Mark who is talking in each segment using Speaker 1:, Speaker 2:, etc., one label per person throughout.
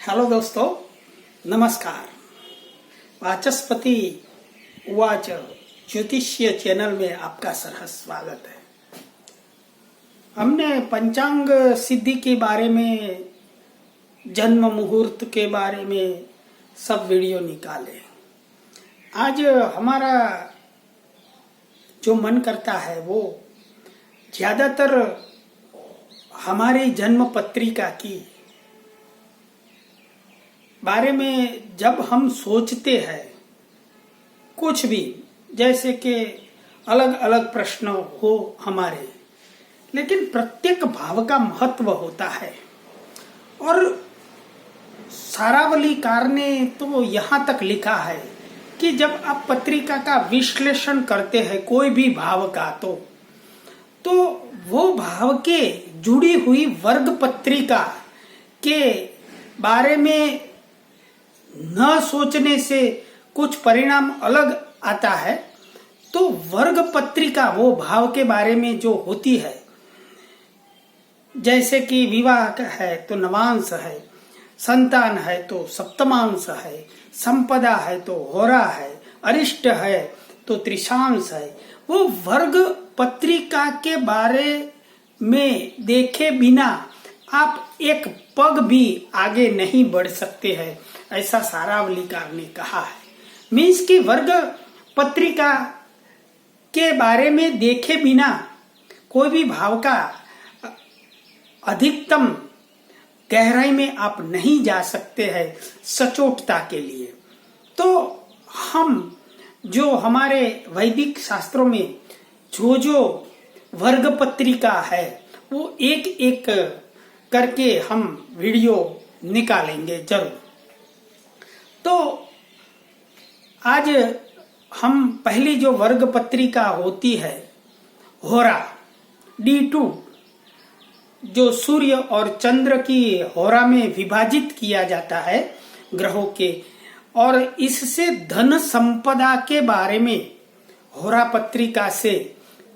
Speaker 1: Hello दोस्तों, नमस्कार। वाचस्पति उवाच ज्योतिष्य चैनल में आपका सहर्ष स्वागत है। हमने पंचांग सिद्धि के बारे में, जन्म मुहूर्त के बारे में सब वीडियो निकाले। आज हमारा जो मन करता है वो ज्यादातर हमारी जन्म पत्रिका की बारे में जब हम सोचते हैं, कुछ भी जैसे कि अलग अलग प्रश्न हो हमारे, लेकिन प्रत्येक भाव का महत्व होता है। और सारावलीकार ने तो यहाँ तक लिखा है कि जब आप पत्रिका का विश्लेषण करते हैं कोई भी भाव का, तो वो भाव के जुड़ी हुई वर्ग पत्रिका के बारे में न सोचने से कुछ परिणाम अलग आता है। तो वर्ग पत्रिका वो भाव के बारे में जो होती है, जैसे कि विवाह है तो नवांश है, संतान है तो सप्तमांश है, संपदा है तो होरा है, अरिष्ट है तो त्रिशांश है। वो वर्ग पत्रिका के बारे में देखे बिना आप एक पग भी आगे नहीं बढ़ सकते हैं, ऐसा सारावलीकार ने कहा है। मीन्स की वर्ग पत्रिका के बारे में देखे बिना कोई भी भाव का अधिकतम गहराई में आप नहीं जा सकते हैं सचोटता के लिए। तो हम जो हमारे वैदिक शास्त्रों में जो वर्ग पत्रिका है वो एक एक करके हम वीडियो निकालेंगे जरूर। तो आज हम पहली जो वर्ग पत्रिका होती है होरा D2, जो सूर्य और चंद्र की होरा में विभाजित किया जाता है ग्रहों के, और इससे धन संपदा के बारे में होरा पत्रिका से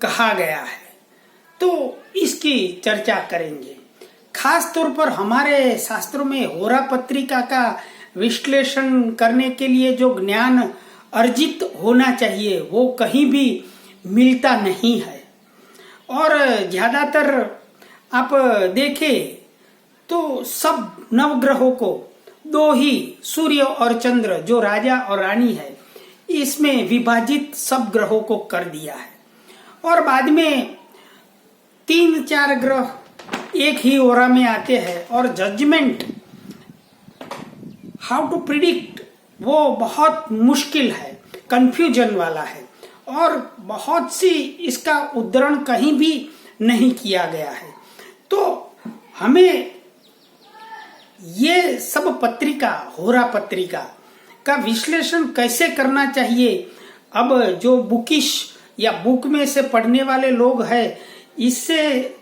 Speaker 1: कहा गया है। तो इसकी चर्चा करेंगे। खास तौर पर हमारे शास्त्रों में होरा पत्रिका का विश्लेषण करने के लिए जो ज्ञान अर्जित होना चाहिए वो कहीं भी मिलता नहीं है। और ज्यादातर आप देखें तो सब नवग्रहों को दो ही, सूर्य और चंद्र जो राजा और रानी है, इसमें विभाजित सब ग्रहों को कर दिया है। और बाद में 3-4 ग्रह एक ही ओरा में आते हैं। और जजमेंट, हाउ टू प्रिडिक्ट, वो बहुत मुश्किल है, कंफ्यूजन वाला है, और बहुत सी इसका उद्धरण कहीं भी नहीं किया गया है। तो हमें ये सब पत्रिका, होरा पत्रिका का विश्लेषण कैसे करना चाहिए, अब जो बुकिश या बुक में से पढ़ने वाले लोग हैं, इससे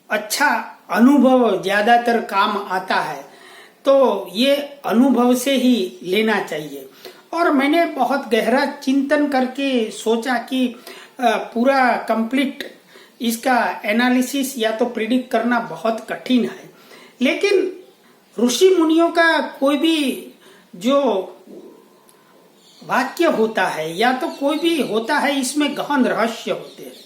Speaker 1: अच्छा अनुभव ज्यादातर काम आता है। तो ये अनुभव से ही लेना चाहिए। और मैंने बहुत गहरा चिंतन करके सोचा कि पूरा कंप्लीट इसका एनालिसिस या तो प्रिडिक्ट करना बहुत कठिन है, लेकिन ऋषि मुनियों का कोई भी जो वाक्य होता है या तो कोई भी होता है, इसमें गहन रहस्य होते हैं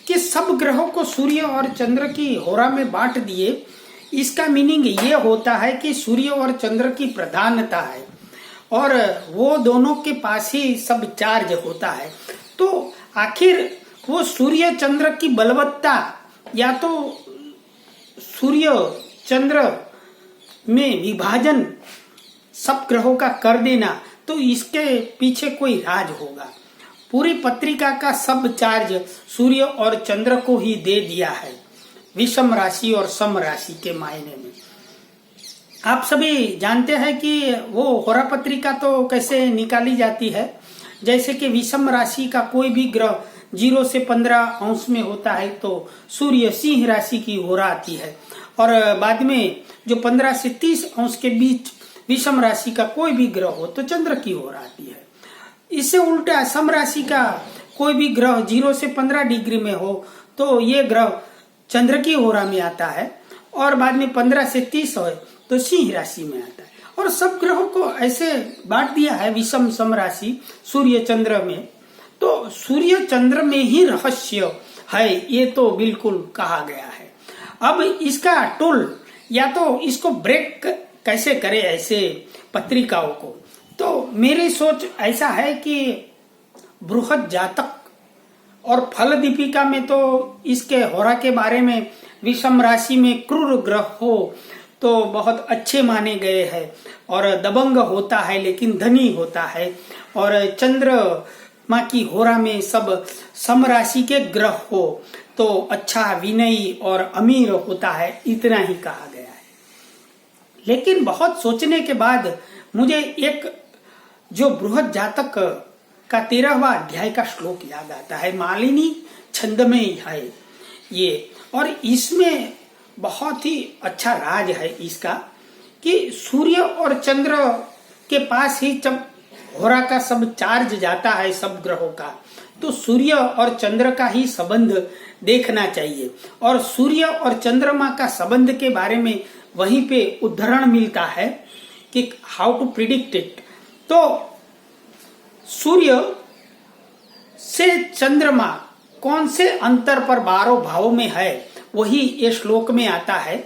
Speaker 1: कि सब ग्रहों को सूर्य और चंद्र की होरा में बांट दिए। इसका मीनिंग ये होता है कि सूर्य और चंद्र की प्रधानता है और वो दोनों के पास ही सब चार्ज होता है। तो आखिर वो सूर्य चंद्र की बलवत्ता या तो सूर्य चंद्र में विभाजन सब ग्रहों का कर देना, तो इसके पीछे कोई राज होगा। पूरी पत्रिका का सब चार्ज सूर्य और चंद्र को ही दे दिया है, विषम राशि और सम राशि के मायने में। आप सभी जानते हैं कि वो होरा पत्रिका तो कैसे निकाली जाती है। जैसे कि विषम राशि का कोई भी ग्रह 0 से 15 अंश में होता है तो सूर्य सिंह राशि की होरा आती है, और बाद में जो 15 से 30 अंश के बीच विषम राशि का कोई भी ग्रह हो तो चंद्र की होरा आती है। इससे उल्टा सम राशि का कोई भी ग्रह 0 से 15 डिग्री में हो तो ये ग्रह चंद्र की होरा में आता है, और बाद में 15 से 30 हो तो सिंह राशि में आता है। और सब ग्रहों को ऐसे बांट दिया है विषम सम राशि सूर्य चंद्र में। तो सूर्य चंद्र में ही रहस्य है, ये तो बिल्कुल कहा गया है। अब इसका टूल या तो इसको ब्रेक कैसे करे ऐसे पत्रिकाओं को, तो मेरी सोच ऐसा है कि बृहद जातक और फल दीपिका में तो इसके होरा के बारे में विषम राशि में क्रूर ग्रह हो तो बहुत अच्छे माने गए हैं और दबंग होता है लेकिन धनी होता है। और चंद्रमा की होरा में सब सम राशि के ग्रह हो तो अच्छा विनयी और अमीर होता है, इतना ही कहा गया है। लेकिन बहुत सोचने के बाद मुझे एक जो बृहद जातक का 13वां अध्याय का श्लोक याद आता है, मालिनी छंद में ही है ये। और इसमें बहुत ही अच्छा राज है इसका कि सूर्य और चंद्र के पास ही जब होरा का सब चार्ज जाता है सब ग्रहों का, तो सूर्य और चंद्र का ही संबंध देखना चाहिए। और सूर्य और चंद्रमा का संबंध के बारे में वहीं पे उदाहरण मिलता है कि हाउ टू प्रिडिक्ट इट। तो सूर्य से चंद्रमा कौन से अंतर पर 12 भावों में है, वही ये श्लोक में आता है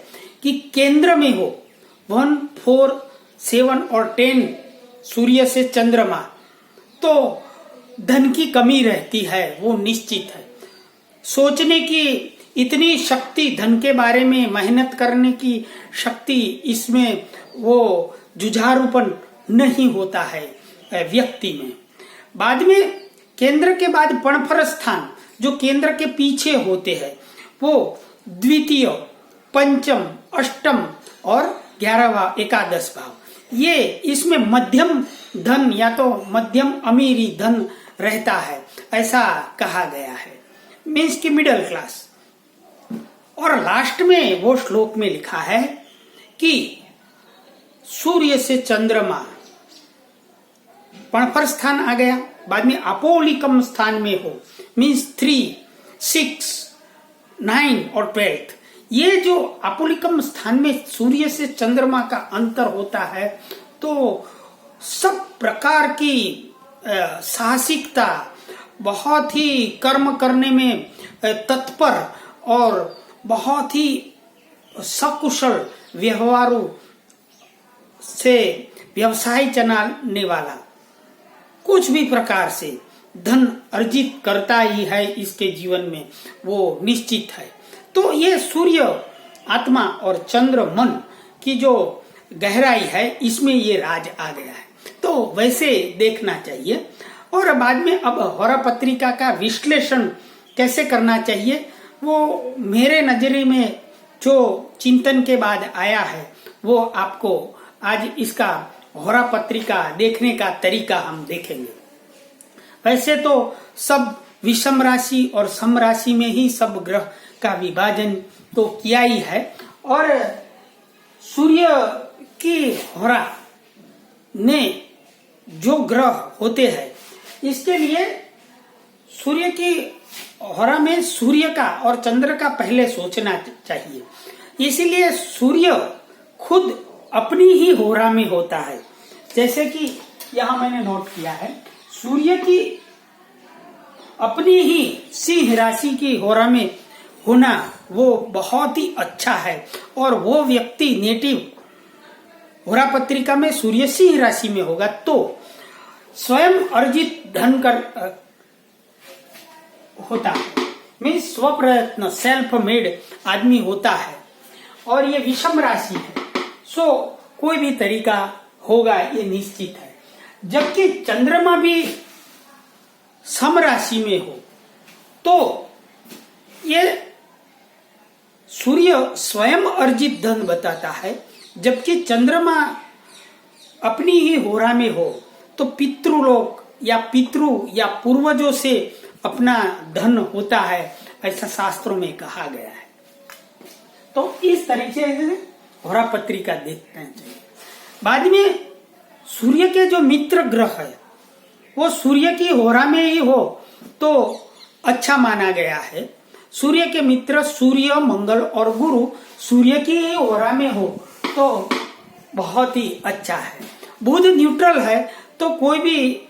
Speaker 1: कि केंद्र में हो 1, 4, 7 और 10 सूर्य से चंद्रमा, तो धन की कमी रहती है, वो निश्चित है। सोचने की इतनी शक्ति, धन के बारे में मेहनत करने की शक्ति, इसमें वो जुझारूपन नहीं होता है व्यक्ति में। बाद में केंद्र के बाद पणफर स्थान जो केंद्र के पीछे होते हैं, वो द्वितीय, पंचम, अष्टम और 11वां एकादश भाव, ये इसमें मध्यम धन या तो मध्यम अमीरी धन रहता है, ऐसा कहा गया है, मीन्स की मिडिल क्लास। और लास्ट में वो श्लोक में लिखा है कि सूर्य से चंद्रमा पणफर स्थान आ गया, बाद में अपोलिकम स्थान में हो, मीन्स 3, 6, 9 और 12। ये जो अपोलिकम स्थान में सूर्य से चंद्रमा का अंतर होता है, तो सब प्रकार की साहसिकता, बहुत ही कर्म करने में तत्पर और बहुत ही सकुशल व्यवहारों से व्यवसाय चलाने वाला, कुछ भी प्रकार से धन अर्जित करता ही है इसके जीवन में, वो निश्चित है। तो ये सूर्य आत्मा और चंद्र मन की जो गहराई है, इसमें ये राज आ गया है, तो वैसे देखना चाहिए। और बाद में अब होरा पत्रिका का विश्लेषण कैसे करना चाहिए, वो मेरे नजरिए में जो चिंतन के बाद आया है, वो आपको आज इसका होरा पत्रिका देखने का तरीका हम देखेंगे। वैसे तो सब विषम राशि और सम राशि में ही सब ग्रह का विभाजन तो किया ही है। और सूर्य की होरा ने जो ग्रह होते हैं, इसके लिए सूर्य की होरा में सूर्य का और चंद्र का पहले सोचना चाहिए। इसीलिए सूर्य खुद अपनी ही होरा में होता है, जैसे कि यहाँ मैंने नोट किया है, सूर्य की अपनी ही सिंह राशि की होरा में होना वो बहुत ही अच्छा है। और वो व्यक्ति नेटिव होरा पत्रिका में सूर्य सिंह राशि में होगा तो स्वयं अर्जित धन कर होता है, मीन्स स्व प्रयत्न, सेल्फ मेड आदमी होता है। और ये विषम राशि है, सो कोई भी तरीका होगा, ये निश्चित है। जबकि चंद्रमा भी सम राशि में हो तो ये सूर्य स्वयं अर्जित धन बताता है, जबकि चंद्रमा अपनी ही होरा में हो तो पितृलोक या पितृ या पूर्वजों से अपना धन होता है, ऐसा शास्त्रों में कहा गया है। तो इस तरीके से होरा पत्रिका देखना चाहिए। बाद में सूर्य के जो मित्र ग्रह है, वो सूर्य की होरा में ही हो तो अच्छा माना गया है। सूर्य के मित्र सूर्य, मंगल और गुरु सूर्य की ही होरा में हो तो बहुत ही अच्छा है। बुध न्यूट्रल है, तो कोई भी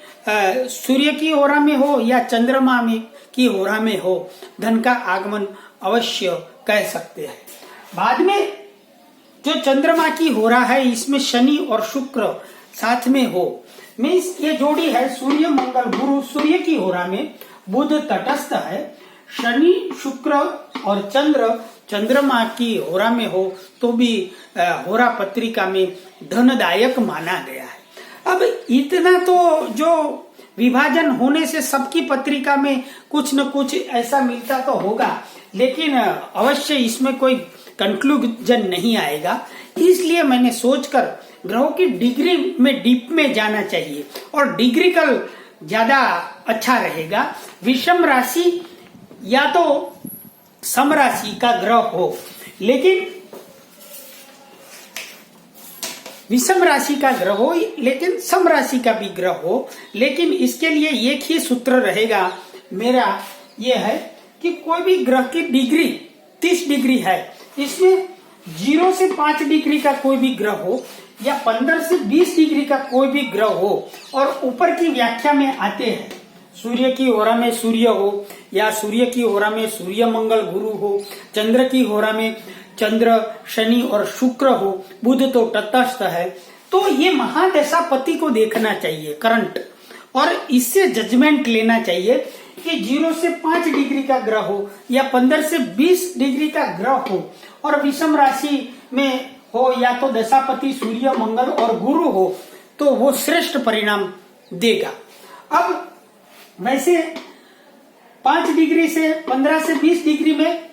Speaker 1: सूर्य की होरा में हो या चंद्रमा में की होरा में हो, धन का आगमन अवश्य कह सकते हैं। बाद में जो चंद्रमा की होरा है, इसमें शनि और शुक्र साथ में हो, मीन्स ये जोड़ी है सूर्य मंगल गुरु। सूर्य की होरा में बुध तटस्थ है, शनि शुक्र और चंद्रमा की होरा में हो तो भी होरा पत्रिका में धनदायक माना गया है। अब इतना तो जो विभाजन होने से सबकी पत्रिका में कुछ न कुछ ऐसा मिलता तो होगा, लेकिन अवश्य इसमें कोई कंक्लूजन नहीं आएगा। इसलिए मैंने सोचकर ग्रहों की डिग्री में डीप में जाना चाहिए और डिग्रिकल ज्यादा अच्छा रहेगा। विषम राशि या तो सम राशि का ग्रह हो, लेकिन विषम राशि का ग्रह हो लेकिन सम राशि का भी ग्रह हो, लेकिन इसके लिए एक ही सूत्र रहेगा मेरा, ये है कि कोई भी ग्रह की डिग्री 30 डिग्री है, इसमें 0 से 5 डिग्री का कोई भी ग्रह हो या 15 से 20 डिग्री का कोई भी ग्रह हो, और ऊपर की व्याख्या में आते हैं सूर्य की होरा में सूर्य हो या सूर्य की होरा में सूर्य मंगल गुरु हो, चंद्र की होरा में चंद्र शनि और शुक्र हो, बुध तो तटस्थ है, तो ये महादशापति को देखना चाहिए करंट, और इससे जजमेंट लेना चाहिए कि 0 से 5 डिग्री का ग्रह हो या 15 से 20 डिग्री का ग्रह हो और विषम राशि में हो या तो दशापति सूर्य मंगल और गुरु हो, तो वो श्रेष्ठ परिणाम देगा। अब वैसे 5 डिग्री से 15 से 20 डिग्री में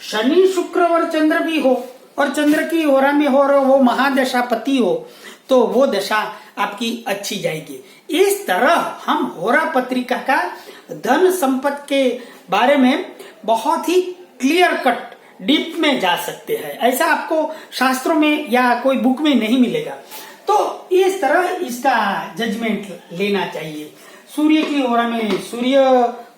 Speaker 1: शनि शुक्र और चंद्र भी हो और चंद्र की होरा में हो और वो महादशापति हो, तो वो दशा आपकी अच्छी जाएगी। इस तरह हम होरा पत्रिका का धन संपत्ति के बारे में बहुत ही क्लियर कट डीप में जा सकते हैं। ऐसा आपको शास्त्रों में या कोई बुक में नहीं मिलेगा, तो इस तरह इसका जजमेंट लेना चाहिए। सूर्य की होरा में सूर्य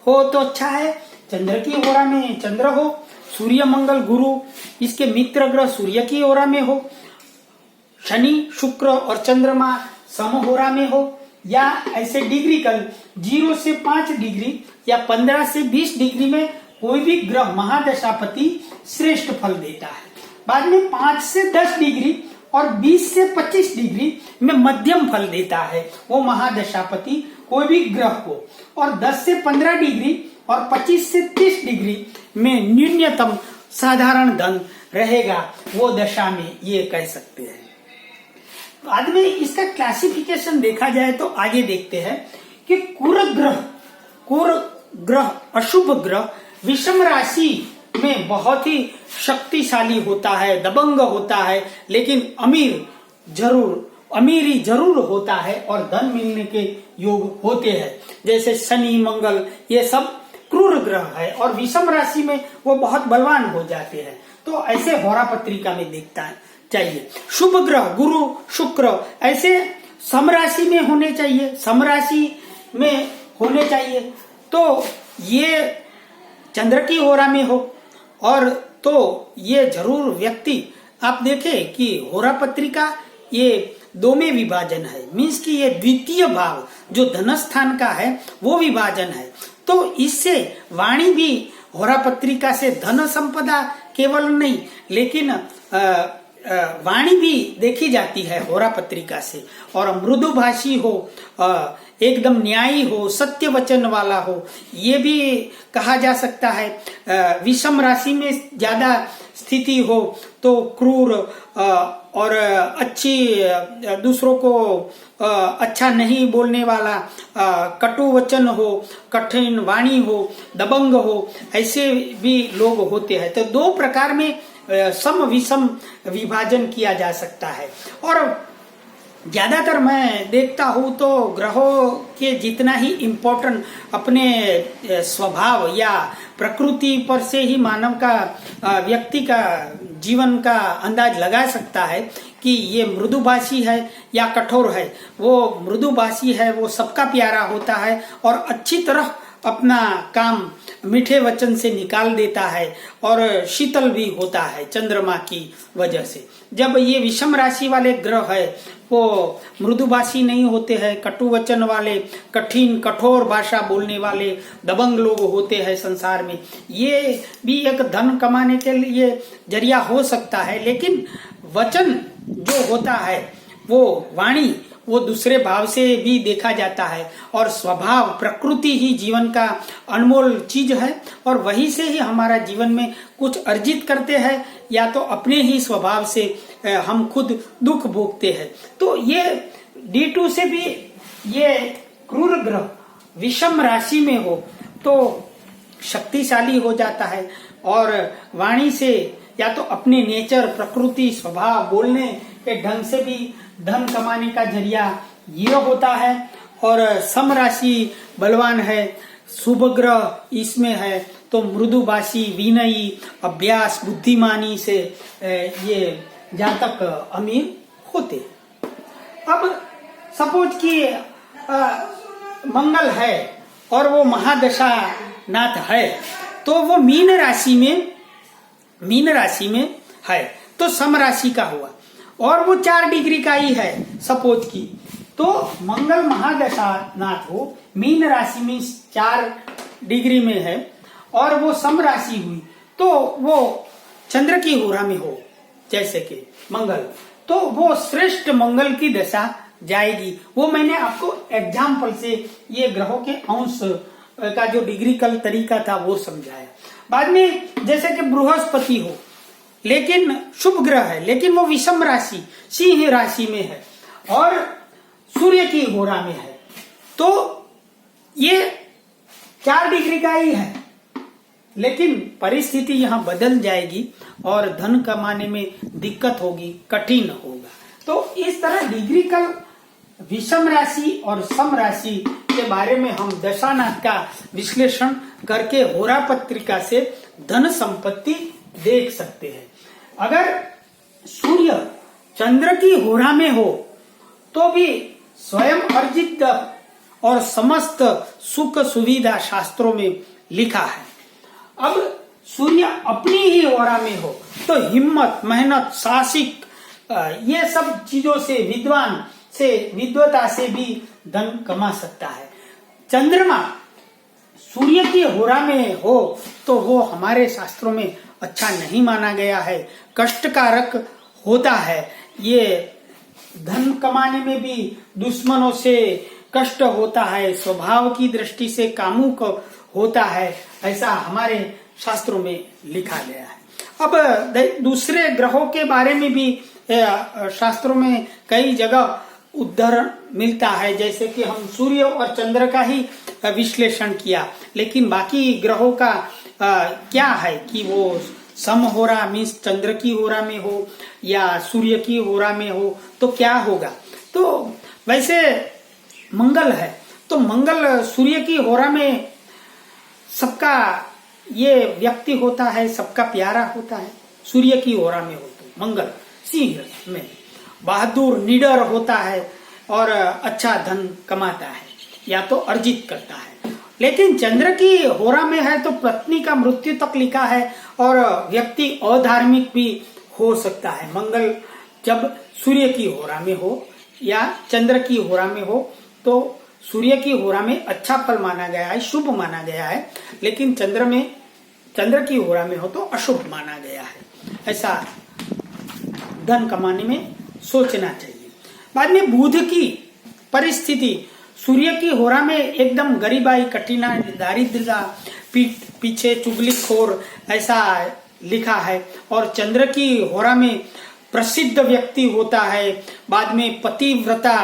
Speaker 1: हो तो अच्छा है, चंद्र की होरा में चंद्र हो, सूर्य मंगल गुरु इसके मित्र ग्रह सूर्य की होरा में हो, शनि शुक्र और चंद्रमा सम होरा में हो, या ऐसे डिग्री कल 0 से 5 डिग्री या 15 से 20 डिग्री में कोई भी ग्रह महादशापति श्रेष्ठ फल देता है। बाद में 5 से 10 डिग्री और 20 से 25 डिग्री में मध्यम फल देता है वो महादशापति कोई भी ग्रह को, और 10 से 15 डिग्री और 25 से 30 डिग्री में न्यूनतम साधारण धन रहेगा वो दशा में, ये कह सकते हैं। बाद में इसका क्लासिफिकेशन देखा जाए तो आगे देखते हैं कि कुर ग्रह अशुभ ग्रह विषम राशि में बहुत ही शक्तिशाली होता है, दबंग होता है, लेकिन अमीरी जरूर होता है और धन मिलने के योग होते हैं। जैसे शनि मंगल ये सब क्रूर ग्रह है और विषम राशि में वो बहुत बलवान हो जाते हैं, तो ऐसे होरा पत्रिका में देखता है चाहिए। शुभ ग्रह गुरु शुक्र ऐसे सम राशि में होने चाहिए, सम राशि में होने चाहिए, तो ये चंद्र की होरा में हो, और तो ये जरूर व्यक्ति आप देखें कि होरा पत्रिका ये 2 में विभाजन है, मीन्स कि ये द्वितीय भाव जो धनस्थान का है वो विभाजन है, तो इससे वाणी भी होरा पत्रिका से धन संपदा केवल नहीं लेकिन वाणी भी देखी जाती है होरा पत्रिका से, और मृदुभाषी हो, एकदम न्यायी हो, सत्य वचन वाला हो, ये भी कहा जा सकता है। विषम राशि में ज्यादा स्थिति हो तो क्रूर और अच्छी दूसरों को अच्छा नहीं बोलने वाला, कटु वचन हो, कठिन वाणी हो, दबंग हो, ऐसे भी लोग होते हैं। तो 2 प्रकार में सम विषम विभाजन किया जा सकता है। और ज्यादातर मैं देखता हूँ तो ग्रहों के जितना ही इम्पोर्टेंट अपने स्वभाव या प्रकृति पर से ही मानव का व्यक्ति का जीवन का अंदाज लगा सकता है कि ये मृदुभाषी है या कठोर है। वो मृदुभाषी है वो सबका प्यारा होता है और अच्छी तरह अपना काम मीठे वचन से निकाल देता है और शीतल भी होता है चंद्रमा की वजह से। जब ये विषम राशि वाले ग्रह है वो मृदुभाषी नहीं होते हैं, कटु वचन वाले, कठिन कठोर भाषा बोलने वाले दबंग लोग होते हैं संसार में, ये भी एक धन कमाने के लिए जरिया हो सकता है। लेकिन वचन जो होता है वो वाणी, वो दूसरे भाव से भी देखा जाता है और स्वभाव प्रकृति ही जीवन का अनमोल चीज है और वही से ही हमारा जीवन में कुछ अर्जित करते हैं या तो अपने ही स्वभाव से हम खुद दुख भोगते हैं। तो ये D2 से भी ये क्रूर ग्रह विषम राशि में हो तो शक्तिशाली हो जाता है और वाणी से या तो अपने नेचर प्रकृति स्वभाव बोलने के ढंग से भी धन कमाने का जरिया ये होता है। और सम राशि बलवान है, शुभ ग्रह इसमें है तो मृदुभाषी, विनयी, अभ्यास, बुद्धिमानी से ये जातक अमीर होते। अब सपोज कि मंगल है और वो महादशा नाथ है तो वो मीन राशि में है तो सम राशि का हुआ और वो 4 डिग्री का ही है सपोज की, तो मंगल महादशा नाथ हो मीन राशि में 4 डिग्री में है और वो सम राशि हुई तो वो चंद्र की होरा में हो जैसे कि मंगल, तो वो श्रेष्ठ मंगल की दशा जाएगी। वो मैंने आपको एग्जाम्पल से ये ग्रहों के अंश का जो डिग्रीकल तरीका था वो समझाया। बाद में जैसे कि बृहस्पति हो लेकिन शुभ ग्रह है लेकिन वो विषम राशि सिंह राशि में है और सूर्य की होरा में है तो ये 4 डिग्री का ही है लेकिन परिस्थिति यहाँ बदल जाएगी और धन कमाने में दिक्कत होगी, कठिन होगा। तो इस तरह डिग्रीकल विषम राशि और सम राशि के बारे में हम दशानाथ का विश्लेषण करके होरा पत्रिका से धन संपत्ति देख सकते हैं। अगर सूर्य चंद्र की होरा में हो तो भी स्वयं अर्जित और समस्त सुख सुविधा शास्त्रों में लिखा है। अब सूर्य अपनी ही होरा में हो तो हिम्मत, मेहनत, साहसिक ये सब चीजों से विद्वता से भी धन कमा सकता है। चंद्रमा सूर्य की होरा में हो तो वो हमारे शास्त्रों में अच्छा नहीं माना गया है, कष्टकारक होता है। ये धन कमाने में भी दुश्मनों से कष्ट होता है, स्वभाव की दृष्टि से कामुक होता है, ऐसा हमारे शास्त्रों में लिखा गया है। अब दूसरे ग्रहों के बारे में भी शास्त्रों में कई जगह उदाहरण मिलता है, जैसे कि हम सूर्य और चंद्र का ही विश्लेषण किया, लेकिन बाकी ग्रहों का क्या है कि वो सम होरा मीन्स चंद्र की होरा में हो या सूर्य की होरा में हो तो क्या होगा। तो वैसे मंगल है तो मंगल सूर्य की होरा में सबका ये व्यक्ति होता है, सबका प्यारा होता है। सूर्य की होरा में हो तो मंगल सिंह में बहादुर निडर होता है और अच्छा धन कमाता है या तो अर्जित करता है। लेकिन चंद्र की होरा में है तो पत्नी का मृत्यु तक लिखा है और व्यक्ति अधार्मिक भी हो सकता है। मंगल जब सूर्य की होरा में हो या चंद्र की होरा में हो तो सूर्य की होरा में अच्छा फल माना गया है, शुभ माना गया है, लेकिन चंद्र की होरा में हो तो अशुभ माना गया है। ऐसा धन कमाने में सोचना चाहिए। बाद में बुध की परिस्थिति सूर्य की होरा में एकदम गरीबाई, कठिनाई, दारिद्रता, पीछे चुगलीखोर ऐसा लिखा है और चंद्र की होरा में प्रसिद्ध व्यक्ति होता है, बाद में पतिव्रता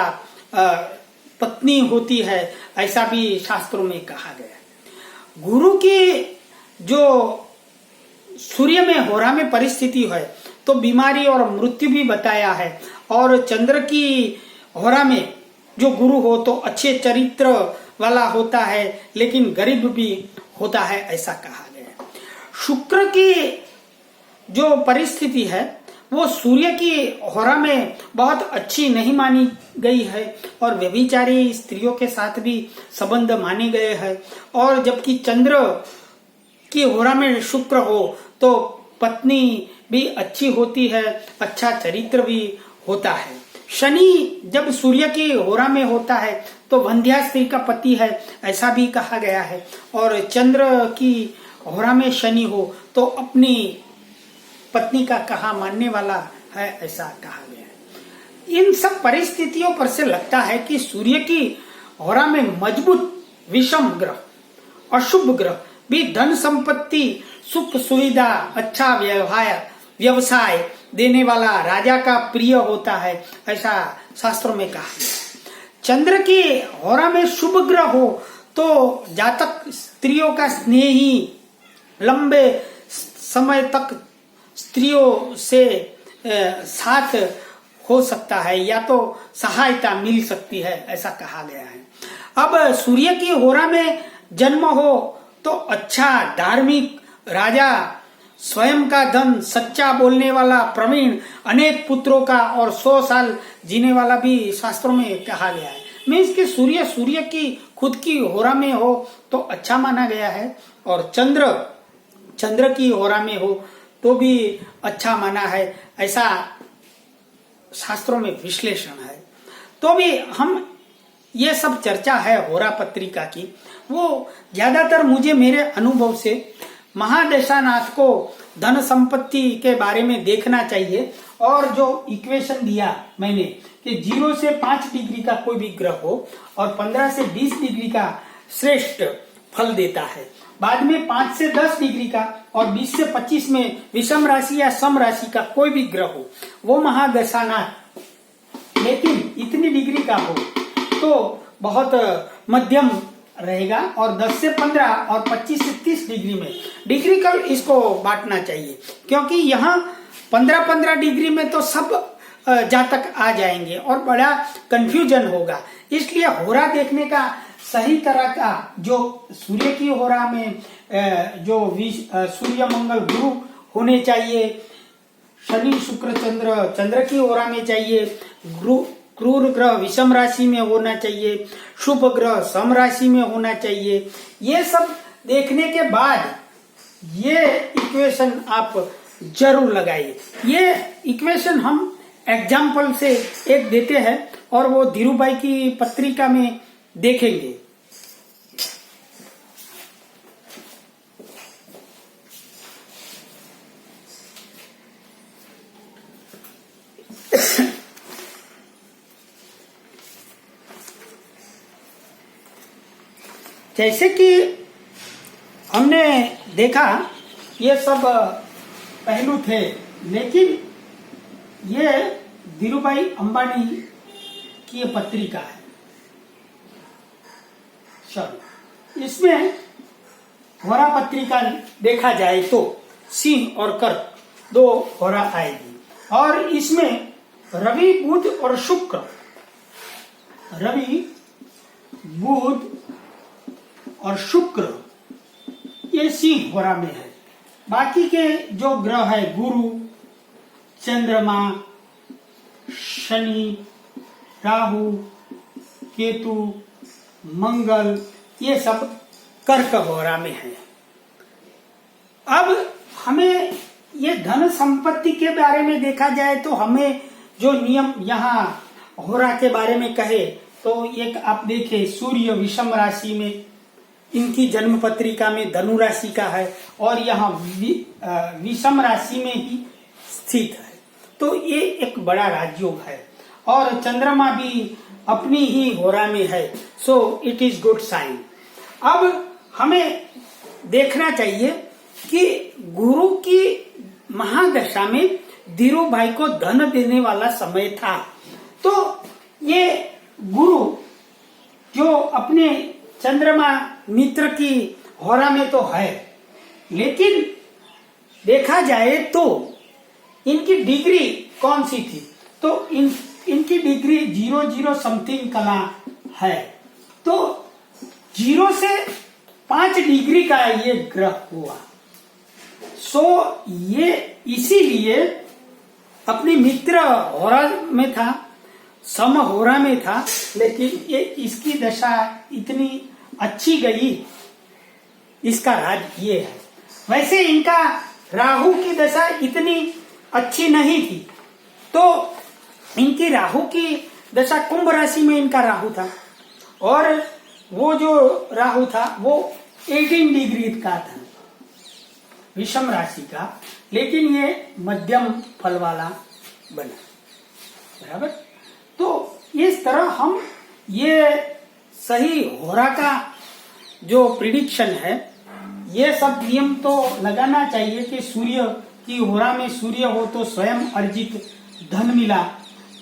Speaker 1: पत्नी होती है, ऐसा भी शास्त्रों में कहा गया। गुरु की जो सूर्य में होरा में परिस्थिति है तो बीमारी और मृत्यु भी बताया है और चंद्र की होरा में जो गुरु हो तो अच्छे चरित्र वाला होता है लेकिन गरीब भी होता है, ऐसा कहा गया। शुक्र की जो परिस्थिति है वो सूर्य की होरा में बहुत अच्छी नहीं मानी गई है और व्यभिचारी स्त्रियों के साथ भी संबंध माने गए हैं। और जबकि चंद्र की होरा में शुक्र हो तो पत्नी भी अच्छी होती है, अच्छा चरित्र भी होता है। शनि जब सूर्य की होरा में होता है तो वंध्या स्त्री का पति है, ऐसा भी कहा गया है। और चंद्र की होरा में शनि हो तो अपनी पत्नी का कहा मानने वाला है, ऐसा कहा गया है। इन सब परिस्थितियों पर से लगता है कि सूर्य की होरा में मजबूत विषम ग्रह, अशुभ ग्रह भी धन संपत्ति, सुख सुविधा, अच्छा व्यवसाय देने वाला, राजा का प्रिय होता है, ऐसा शास्त्रों में कहा गया। चंद्र की होरा में शुभ ग्रह हो तो जातक स्त्रियों का स्नेही, लंबे समय तक स्त्रियों से साथ हो सकता है या तो सहायता मिल सकती है, ऐसा कहा गया है। अब सूर्य की होरा में जन्म हो तो अच्छा धार्मिक राजा, स्वयं का धन, सच्चा बोलने वाला, प्रवीण, अनेक पुत्रों का और 100 साल जीने वाला भी शास्त्रों में कहा गया है। मीन्स कि सूर्य की खुद की होरा में हो तो अच्छा माना गया है और चंद्र की होरा में हो तो भी अच्छा माना है, ऐसा शास्त्रों में विश्लेषण है। तो भी हम ये सब चर्चा है होरा पत्रिका की, वो ज्यादातर मुझे मेरे अनुभव से महादशानाथ को धन संपत्ति के बारे में देखना चाहिए। और जो इक्वेशन दिया मैंने कि 0 से 5 डिग्री का कोई भी ग्रह हो और 15 से 20 डिग्री का श्रेष्ठ फल देता है, बाद में 5 से 10 डिग्री का और 20 से 25 में विषम राशि या सम राशि का कोई भी ग्रह हो वो महादशानाथ, लेकिन इतनी डिग्री का हो तो बहुत मध्यम रहेगा। और 10 से 15 और 25 से 30 डिग्री में डिग्रीकल इसको बांटना चाहिए, क्योंकि यहाँ 15-15 डिग्री में तो सब जातक आ जाएंगे और बड़ा कंफ्यूजन होगा। इसलिए होरा देखने का सही तरह का जो सूर्य की होरा में जो सूर्य मंगल गुरु होने चाहिए, शनि शुक्र चंद्र की होरा में चाहिए, क्रूर ग्रह विषम राशि में होना चाहिए, शुभ ग्रह सम राशि में होना चाहिए। ये सब देखने के बाद ये इक्वेशन आप जरूर लगाइए। ये इक्वेशन हम एग्जाम्पल से एक देते हैं और वो धीरूभाई की पत्रिका में देखेंगे। जैसे कि हमने देखा ये सब पहलू थे, लेकिन ये धीरूभाई अंबानी की ये पत्रिका है। चलो इसमें होरा पत्रिका देखा जाए तो सिंह और कर्क 2 होरा आएगी और इसमें रवि बुध और शुक्र, रवि बुध और शुक्र ये सिंह होरा में है। बाकी के जो ग्रह है गुरु, चंद्रमा, शनि, राहु, केतु, मंगल ये सब कर्क होरा में है। अब हमें ये धन संपत्ति के बारे में देखा जाए तो हमें जो नियम यहाँ होरा के बारे में कहे तो एक आप देखें सूर्य विषम राशि में, इनकी जन्म पत्रिका में धनु राशि का है और यहाँ विषम राशि में ही स्थित है, तो ये एक बड़ा राजयोग है। और चंद्रमा भी अपनी ही होरा में है, so it is good sign. अब हमें देखना चाहिए कि गुरु की महादशा में धीरूभाई को धन देने वाला समय था, तो ये गुरु जो अपने चंद्रमा मित्र की होरा में तो है, लेकिन देखा जाए तो इनकी डिग्री कौन सी थी, तो इनकी डिग्री 0 समथिंग कला है, तो 0 से 5 डिग्री का ये ग्रह हुआ। सो ये इसीलिए अपनी मित्र होरा में था, सम होरा में था, लेकिन ये इसकी दशा इतनी अच्छी गई, इसका राज ये है। वैसे इनका राहु की दशा इतनी अच्छी नहीं थी, तो इनकी राहु की दशा कुंभ राशि में इनका राहु था, और वो जो राहु था वो 18 डिग्री का था, विषम राशि का, लेकिन ये मध्यम फल वाला बना, बराबर। तो इस तरह हम ये सही होरा का जो प्रिडिक्शन है, ये सब नियम तो लगाना चाहिए कि सूर्य की होरा में सूर्य हो तो स्वयं अर्जित धन मिला,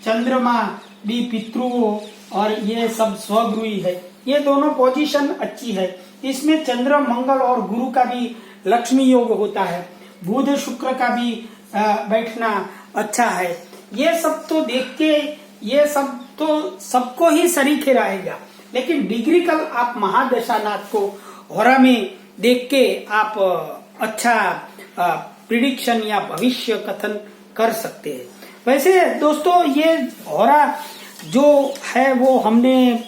Speaker 1: चंद्रमा भी पितृओं और ये सब स्वगृही है, ये दोनों पोजीशन अच्छी है। इसमें चंद्र मंगल और गुरु का भी लक्ष्मी योग होता है, बुध शुक्र का भी बैठना अच्छा है। ये सब तो देख के ये सब तो सबको ही सरीखे रहेगा, लेकिन डिग्री कल आप महादशानाथ को होरा में देख के आप अच्छा प्रिडिक्शन या भविष्य कथन कर सकते हैं। वैसे दोस्तों, ये होरा जो है वो हमने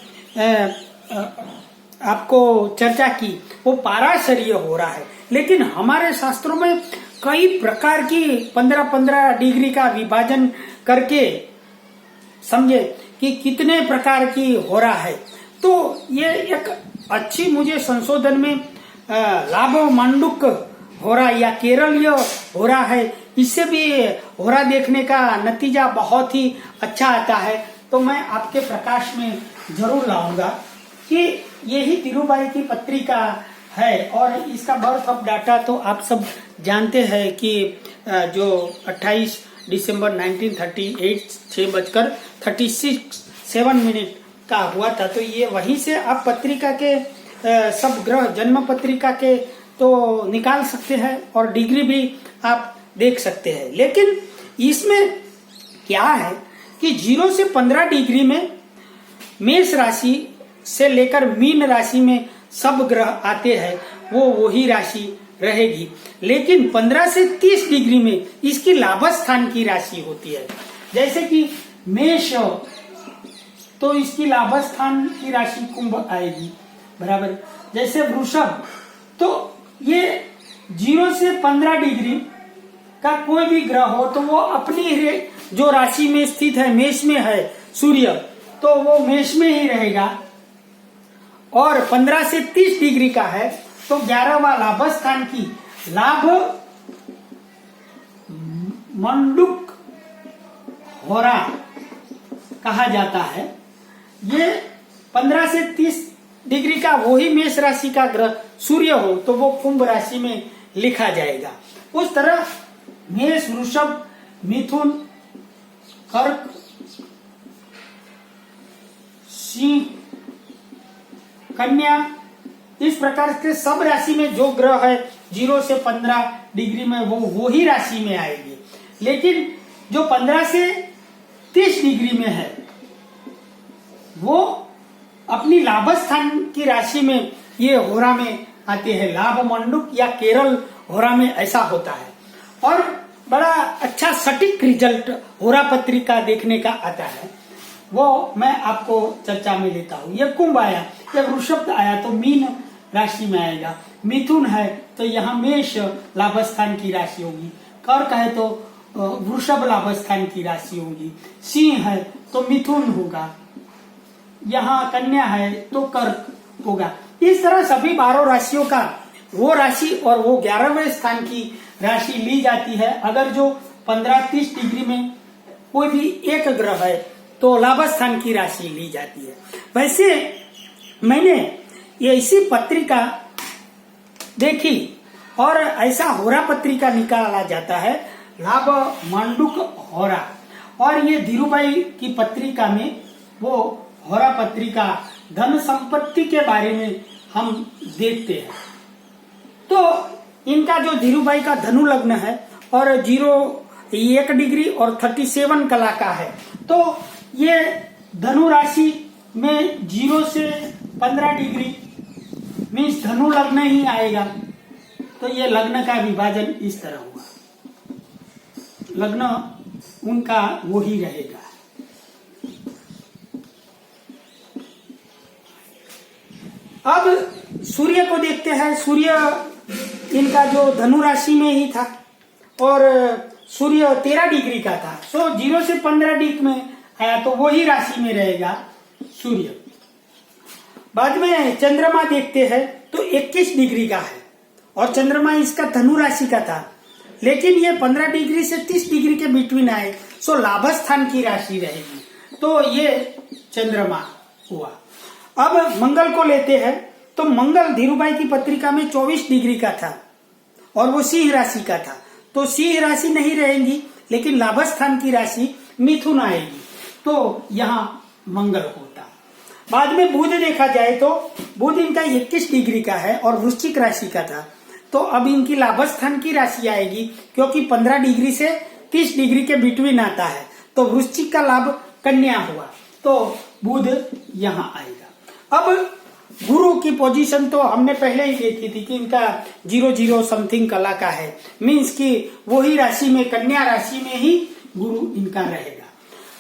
Speaker 1: आपको चर्चा की, वो पाराशरीय होरा है, लेकिन हमारे शास्त्रों में कई प्रकार की 15-15 डिग्री का विभाजन करके समझे कि कितने प्रकार की होरा है। तो ये एक अच्छी मुझे संशोधन में लाभ मांडुक होरा या केरलीय होरा है, इससे भी होरा देखने का नतीजा बहुत ही अच्छा आता है। तो मैं आपके प्रकाश में जरूर लाऊंगा कि यही धीरूभाई की पत्रिका है, और इसका बर्थ ऑफ डाटा तो आप सब जानते हैं कि जो 28 दिसंबर 1938 6:36 का हुआ था। तो ये वहीं से आप पत्रिका के सब ग्रह जन्म पत्रिका के तो निकाल सकते हैं, और डिग्री भी आप देख सकते हैं। लेकिन इसमें क्या है कि 0 से 15 डिग्री में मेष राशि से लेकर मीन राशि में सब ग्रह आते हैं, वो वही राशि रहेगी। लेकिन 15 से 30 डिग्री में इसकी लाभ स्थान की राशि होती है। जैसे कि मेष तो इसकी लाभ स्थान की राशि कुंभ आएगी, बराबर। जैसे वृषभ, तो ये 0 से 15 डिग्री का कोई भी ग्रह हो तो वो अपनी जो राशि में स्थित है, मेष में है सूर्य, तो वो मेष में ही रहेगा। और 15 से 30 डिग्री का है तो 11वां लाभ स्थान की लाभ मंडुक होरा कहा जाता है। ये 15 से 30 डिग्री का वही मेष राशि का ग्रह सूर्य हो तो वो कुंभ राशि में लिखा जाएगा। उस तरह मेष, वृषभ, मिथुन, कर्क, सिंह, कन्या, इस प्रकार के सब राशि में जो ग्रह है 0 से 15 डिग्री में वो ही राशि में आएगी। लेकिन जो 15 से 30 डिग्री में है वो अपनी लाभ स्थान की राशि में ये होरा में आते हैं। लाभ मंडुक या केरल होरा में ऐसा होता है, और बड़ा अच्छा सटीक रिजल्ट होरा पत्रिका देखने का आता है। वो मैं आपको चर्चा में लेता हूँ। ये कुंभ आया, ये वृषभ आया तो मीन राशि में आएगा, मिथुन है तो यहाँ मेष लाभ स्थान की राशि होगी, कर्क है तो वृषभ लाभ स्थान की राशि होगी, सिंह है तो मिथुन होगा, यहाँ कन्या है तो कर्क होगा। इस तरह सभी 12 राशियों का वो राशि और वो 11वें स्थान की राशि ली जाती है। अगर जो 15-30 डिग्री में कोई भी एक ग्रह है तो लाभ स्थान की राशि ली जाती है। वैसे मैंने ऐसी पत्रिका देखी और ऐसा होरा पत्रिका निकाला जाता है, लाभ मांडुक होरा, और ये धीरूभाई की पत्रिका में वो होरा पत्रिका धन संपत्ति के बारे में हम देखते हैं। तो इनका जो धीरूभाई का धनु लग्न है और 1 डिग्री और 37 कला का है, तो ये धनु राशि में 0 से 15 डिग्री मीन्स धनु लग्न ही आएगा। तो ये लग्न का विभाजन इस तरह हुआ। लग्न उनका वही रहेगा। अब सूर्य को देखते हैं। सूर्य इनका जो धनु राशि में ही था और सूर्य 13 डिग्री का था। 0 से 15 डिग्री में आया तो वही राशि में रहेगा सूर्य। बाद में चंद्रमा देखते हैं तो 21 डिग्री का है और चंद्रमा इसका धनु राशि का था, लेकिन ये 15 डिग्री से 30 डिग्री के बिटवीन आए, सो लाभ स्थान की राशि रहेगी, तो ये चंद्रमा हुआ। अब मंगल को लेते हैं तो मंगल धीरूभाई की पत्रिका में 24 डिग्री का था और वो सिंह राशि का था, तो सिंह राशि नहीं रहेगी, लेकिन लाभ स्थान की राशि मिथुन आएगी, तो यहाँ मंगल होता। बाद में बुध देखा जाए तो बुध इनका 21 डिग्री का है और वृश्चिक राशि का था, तो अब इनकी लाभ स्थान की राशि आएगी, क्योंकि 15 डिग्री से 30 डिग्री के बिटवीन आता है, तो वृश्चिक का लाभ कन्या हुआ, तो बुध यहाँ आएगा। अब गुरु की पोजीशन तो हमने पहले ही देखी थी कि इनका 0 समथिंग कला का है, मीन्स कि वही राशि में, कन्या राशि में ही गुरु इनका रहेगा।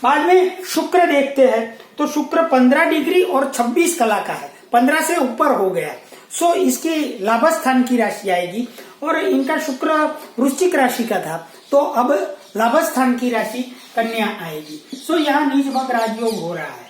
Speaker 1: बाद में शुक्र देखते हैं तो शुक्र 15 डिग्री और 26 कला का है, 15 से ऊपर हो गया, सो इसकी लाभ स्थान की राशि आएगी और इनका शुक्र वृश्चिक राशि का था, तो अब लाभ स्थान की राशि कन्या आएगी, सो यहाँ नीच भंग राजयोग हो रहा है।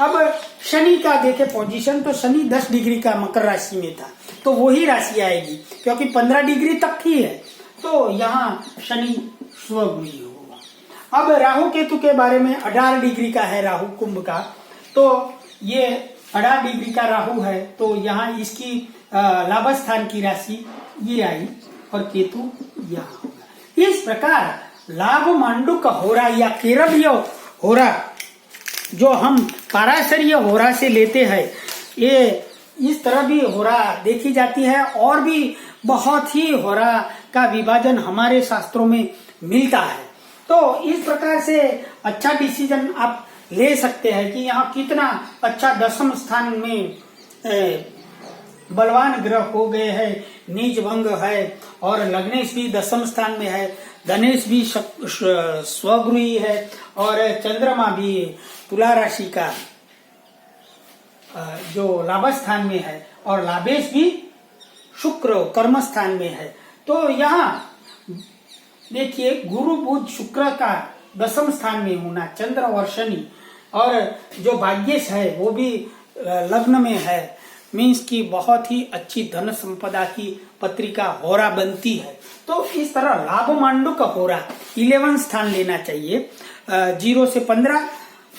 Speaker 1: अब शनि का देखे पोजीशन तो शनि 10 डिग्री का मकर राशि में था, तो वही राशि आएगी, क्योंकि 15 डिग्री तक ही है, तो यहाँ शनि स्वगुणी होगा। अब राहु केतु के बारे में 18 डिग्री का है राहु कुंभ का, तो ये 18 डिग्री का राहु है, तो यहाँ इसकी लाभ स्थान की राशि ये आई और केतु यहाँ होगा। इस प्रकार लाभ मांडुक होरा या केरलीय होरा जो हम पाराशरीय होरा से लेते हैं, ये इस तरह भी होरा देखी जाती है और भी बहुत ही होरा का विभाजन हमारे शास्त्रों में मिलता है। तो इस प्रकार से अच्छा डिसीजन आप ले सकते हैं कि यहाँ कितना अच्छा 10वें स्थान में बलवान ग्रह हो गए हैं, नीच भंग है और लग्नेश भी 10वें स्थान में है, धनेश भी स्वगृही है और चंद्रमा भी तुला राशि का जो लाभ स्थान में है और लाभेश भी शुक्र कर्म स्थान में है। तो यहाँ देखिए गुरु बुध शुक्र का 10वें स्थान में होना, चंद्र और शनि और जो भाग्येश है वो भी लग्न में है, मीन्स की बहुत ही अच्छी धन संपदा की पत्रिका होरा बनती है। तो इस तरह लाभ मांडुक होरा 11 स्थान लेना चाहिए, 0 से 15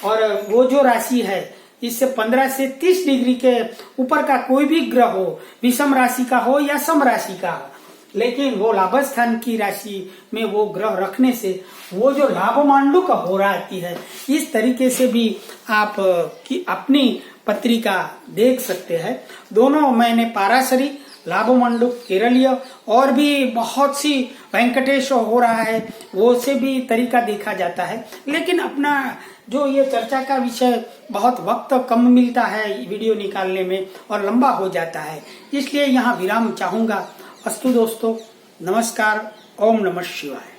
Speaker 1: और वो जो राशि है इससे 15 से 30 डिग्री के ऊपर का कोई भी ग्रह हो, विषम राशि का हो या सम राशि का हो, लेकिन वो लाभ स्थान की राशि में वो ग्रह रखने से वो जो लाभ मांडुक होरा आती है, इस तरीके से भी आप की अपनी पत्रिका देख सकते हैं। दोनों मैंने पाराशरी, लाभ मांडुक, केरलीय और भी बहुत सी वेंकटेश हो रहा है, वो से भी तरीका देखा जाता है, लेकिन अपना जो ये चर्चा का विषय बहुत वक्त कम मिलता है वीडियो निकालने में और लंबा हो जाता है, इसलिए यहाँ विराम चाहूंगा। अस्तु दोस्तों, नमस्कार, ओम नमः शिवाय।